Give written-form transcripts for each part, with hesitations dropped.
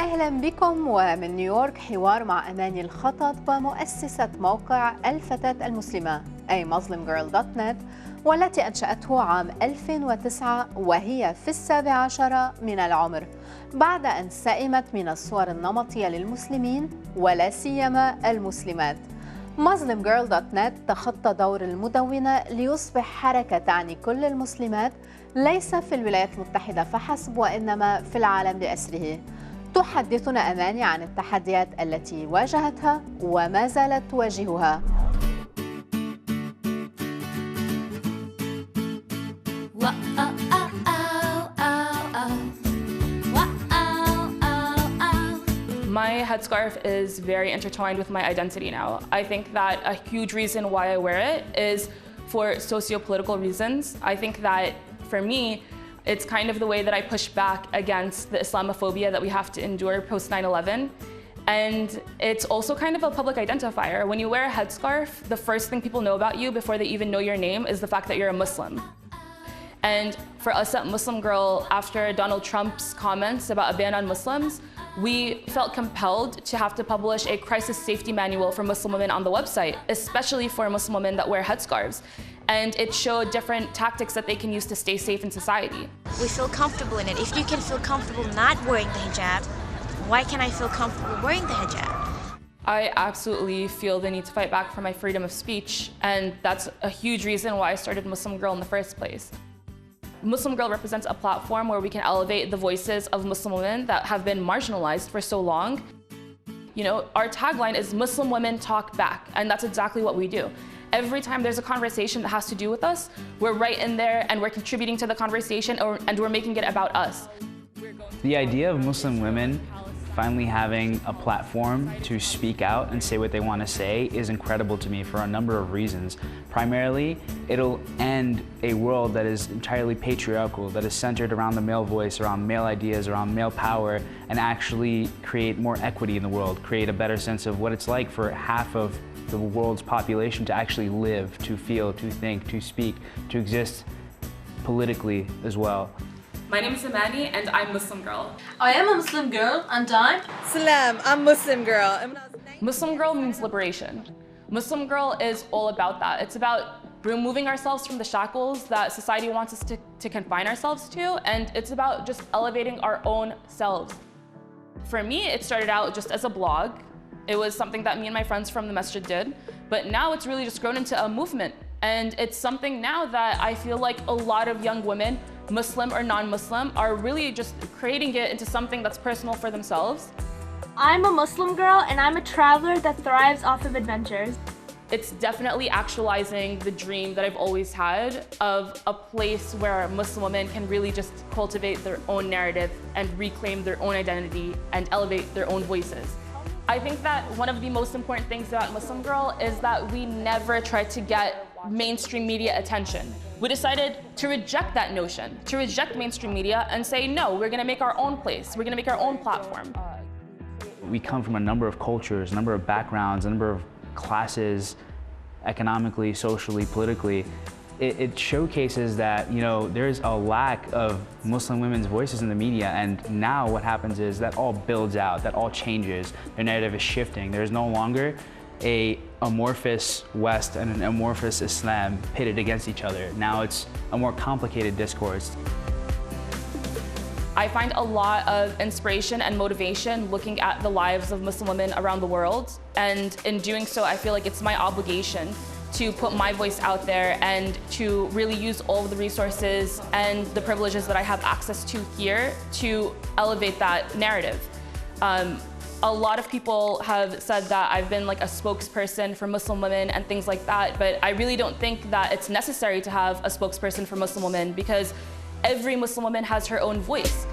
أهلا بكم. ومن نيويورك حوار مع أماني الخطاطبة مؤسسة موقع الفتاة المسلمة أي muslimgirl.net، والتي أنشأته عام 2009 وهي في 17 من العمر، بعد أن سئمت من الصور النمطية للمسلمين ولا سيما المسلمات. muslimgirl.net تخطى دور المدونة ليصبح حركة تعني كل المسلمات، ليس في الولايات المتحدة فحسب وإنما في العالم بأسره. تحدثنا أماني عن التحديات التي واجهتها وما زالت تواجهها. My headscarf is very intertwined with my identity now. I think that a huge reason why I wear it is for socio-political reasons. I think that for me, it's kind of the way that I push back against the Islamophobia that we have to endure post 9/11. And it's also kind of a public identifier. When you wear a headscarf, the first thing people know about you before they even know your name is the fact that you're a Muslim. And for us at Muslim Girl, after Donald Trump's comments about a ban on Muslims, we felt compelled to have to publish a crisis safety manual for Muslim women on the website, especially for Muslim women that wear headscarves. And it showed different tactics that they can use to stay safe in society. We feel comfortable in it. If you can feel comfortable not wearing the hijab, why can't I feel comfortable wearing the hijab? I absolutely feel the need to fight back for my freedom of speech, and that's a huge reason why I started Muslim Girl in the first place. Muslim Girl represents a platform where we can elevate the voices of Muslim women that have been marginalized for so long. You know, our tagline is Muslim women talk back, and that's exactly what we do. Every time there's a conversation that has to do with us, we're right in there and we're contributing to the conversation and we're making it about us. The idea of Muslim women finally having a platform to speak out and say what they want to say is incredible to me for a number of reasons. Primarily, it'll end a world that is entirely patriarchal, that is centered around the male voice, around male ideas, around male power, and actually create more equity in the world, create a better sense of what it's like for half of the world's population to actually live, to feel, to think, to speak, to exist politically as well. My name is Amani and I'm Muslim Girl. I am a Muslim girl and I'm Salam, I'm Muslim Girl. Muslim Girl means liberation. Muslim Girl is all about that. It's about removing ourselves from the shackles that society wants us to confine ourselves to, and it's about just elevating our own selves. For me, it started out just as a blog. It was something that me and my friends from the masjid did, but now it's really just grown into a movement. And it's something now that I feel like a lot of young women, Muslim or non-Muslim, are really just creating it into something that's personal for themselves. I'm a Muslim girl and I'm a traveler that thrives off of adventures. It's definitely actualizing the dream that I've always had of a place where Muslim women can really just cultivate their own narrative and reclaim their own identity and elevate their own voices. I think that one of the most important things about Muslim Girl is that we never tried to get mainstream media attention. We decided to reject that notion, to reject mainstream media and say, no, we're gonna make our own place. We're gonna make our own platform. We come from a number of cultures, a number of backgrounds, a number of classes, economically, socially, politically. It showcases that, you know, there's a lack of Muslim women's voices in the media, and now what happens is that all builds out, that all changes. Their narrative is shifting. There's no longer a amorphous West and an amorphous Islam pitted against each other. Now it's a more complicated discourse. I find a lot of inspiration and motivation looking at the lives of Muslim women around the world, and in doing so, I feel like it's my obligation to put my voice out there and to really use all of the resources and the privileges that I have access to here to elevate that narrative. A lot of people have said that I've been like a spokesperson for Muslim women and things like that, but I really don't think that it's necessary to have a spokesperson for Muslim women because every Muslim woman has her own voice.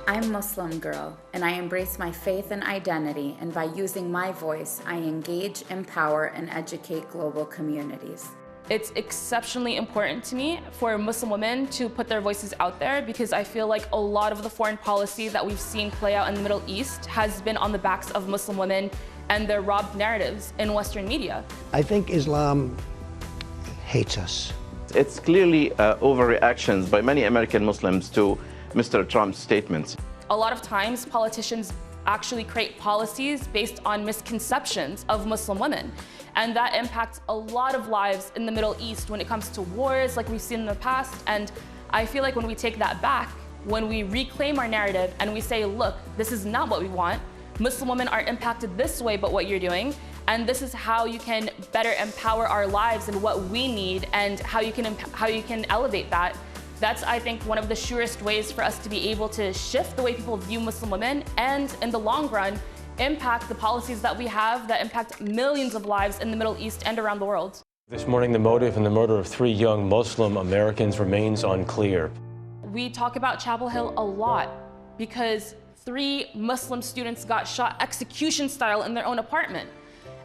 I'm Muslim Girl, and I embrace my faith and identity, and by using my voice, I engage, empower, and educate global communities. It's exceptionally important to me for Muslim women to put their voices out there because I feel like a lot of the foreign policy that we've seen play out in the Middle East has been on the backs of Muslim women and their robbed narratives in Western media. I think Islam hates us. It's clearly overreactions by many American Muslims to Mr. Trump's statements. a lot of times politicians actually create policies based on misconceptions of Muslim women. And that impacts a lot of lives in the Middle East when it comes to wars like we've seen in the past. And I feel like when we take that back, when we reclaim our narrative and we say, look, this is not what we want. Muslim women are impacted this way, but what you're doing. And this is how you can better empower our lives and what we need and how you can elevate that. That's, I think, one of the surest ways for us to be able to shift the way people view Muslim women and, in the long run, impact the policies that we have that impact millions of lives in the Middle East and around the world. This morning, the motive in the murder of 3 young Muslim Americans remains unclear. We talk about Chapel Hill a lot because 3 Muslim students got shot execution style in their own apartment.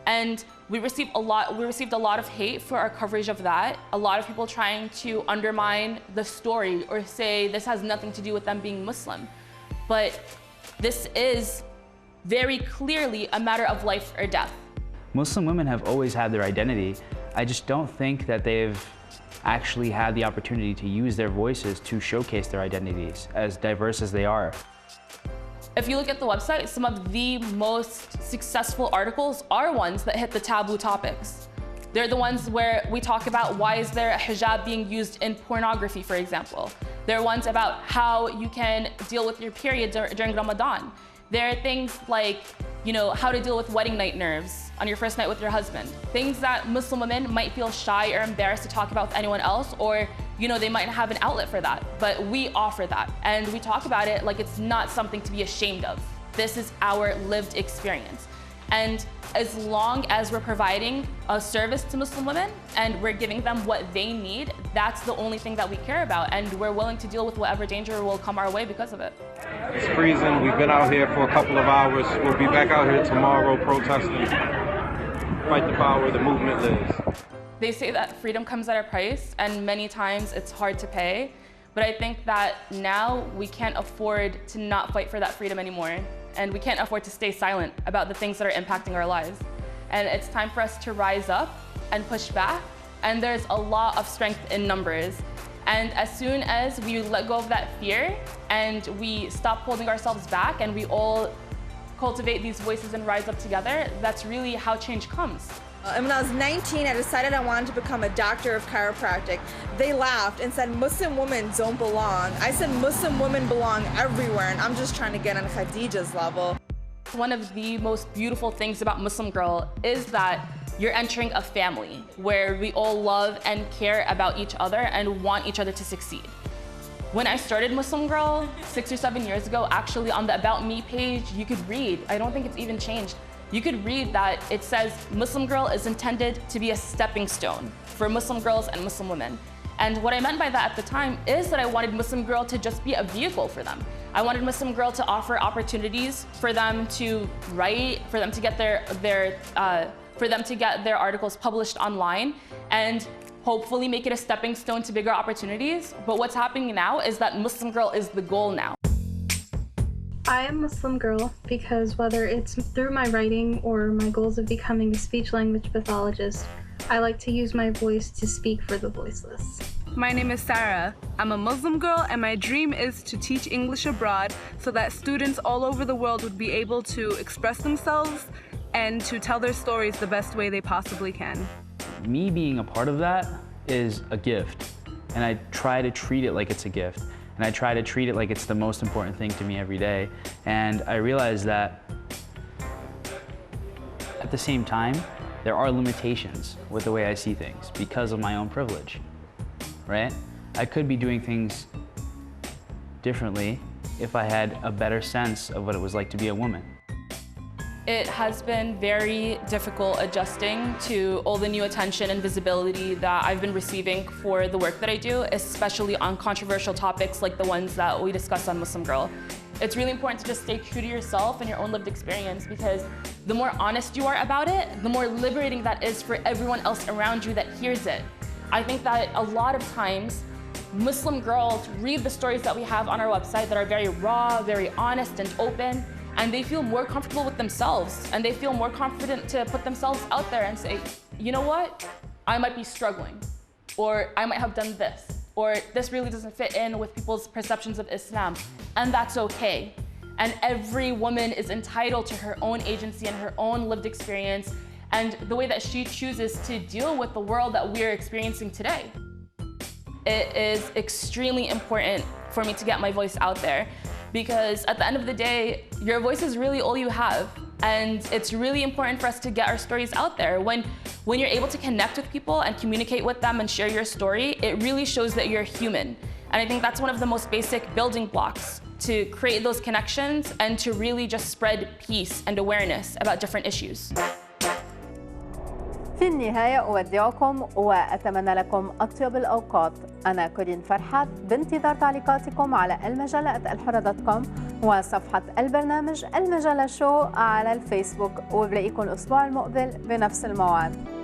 And we received a lot of hate for our coverage of that. A lot of people trying to undermine the story or say this has nothing to do with them being Muslim. But this is very clearly a matter of life or death. Muslim women have always had their identity. I just don't think that they've actually had the opportunity to use their voices to showcase their identities, as diverse as they are. If you look at the website, some of the most successful articles are ones that hit the taboo topics. They're the ones where we talk about why is there a hijab being used in pornography, for example. They're ones about how you can deal with your period during Ramadan. There are things like, how to deal with wedding night nerves on your first night with your husband. Things that Muslim women might feel shy or embarrassed to talk about with anyone else, or they might have an outlet for that, but we offer that. And we talk about it like it's not something to be ashamed of. This is our lived experience. And as long as we're providing a service to Muslim women and we're giving them what they need, that's the only thing that we care about. And we're willing to deal with whatever danger will come our way because of it. It's freezing. We've been out here for a couple of hours. We'll be back out here tomorrow protesting. Fight the power the movement lives. They say that freedom comes at a price, and many times it's hard to pay. But I think that now we can't afford to not fight for that freedom anymore. And we can't afford to stay silent about the things that are impacting our lives. And it's time for us to rise up and push back. And there's a lot of strength in numbers. And as soon as we let go of that fear and we stop holding ourselves back and we all cultivate these voices and rise up together, that's really how change comes. And when I was 19, I decided I wanted to become a doctor of chiropractic. They laughed and said, Muslim women don't belong. I said, Muslim women belong everywhere, and I'm just trying to get on Khadija's level. One of the most beautiful things about Muslim Girl is that you're entering a family where we all love and care about each other and want each other to succeed. When I started Muslim Girl 6 or 7 years ago, actually on the About Me page, you could read, I don't think it's even changed, you could read that it says Muslim Girl is intended to be a stepping stone for Muslim girls and Muslim women. And what I meant by that at the time is that I wanted Muslim Girl to just be a vehicle for them. I wanted Muslim Girl to offer opportunities for them to write, for them to get their articles published online, and hopefully make it a stepping stone to bigger opportunities. But what's happening now is that Muslim Girl is the goal now. I am Muslim Girl because whether it's through my writing or my goals of becoming a speech-language pathologist, I like to use my voice to speak for the voiceless. My name is Sarah. I'm a Muslim girl, and my dream is to teach English abroad so that students all over the world would be able to express themselves and to tell their stories the best way they possibly can. Me being a part of that is a gift, and I try to treat it like it's a gift. And I try to treat it like it's the most important thing to me every day. And I realize that at the same time, there are limitations with the way I see things because of my own privilege, right? I could be doing things differently if I had a better sense of what it was like to be a woman. It has been very difficult adjusting to all the new attention and visibility that I've been receiving for the work that I do, especially on controversial topics like the ones that we discuss on Muslim Girl. It's really important to just stay true to yourself and your own lived experience, because the more honest you are about it, the more liberating that is for everyone else around you that hears it. I think that a lot of times, Muslim girls read the stories that we have on our website that are very raw, very honest and open, and they feel more comfortable with themselves, and they feel more confident to put themselves out there and say, you know what, I might be struggling, or I might have done this, or this really doesn't fit in with people's perceptions of Islam, and that's okay. and every woman is entitled to her own agency and her own lived experience and the way that she chooses to deal with the world that we're experiencing today. It is extremely important for me to get my voice out there because at the end of the day, your voice is really all you have. And it's really important for us to get our stories out there. When you're able to connect with people and communicate with them and share your story, it really shows that you're human. And I think that's one of the most basic building blocks to create those connections and to really just spread peace and awareness about different issues. في النهاية أودعكم وأتمنى لكم أطيب الأوقات. أنا كورين فرحات بانتظار تعليقاتكم على المجلة@الحرة.com وصفحة البرنامج المجلة شو على الفيسبوك، وبلاقيكم الأسبوع المقبل بنفس الموعد.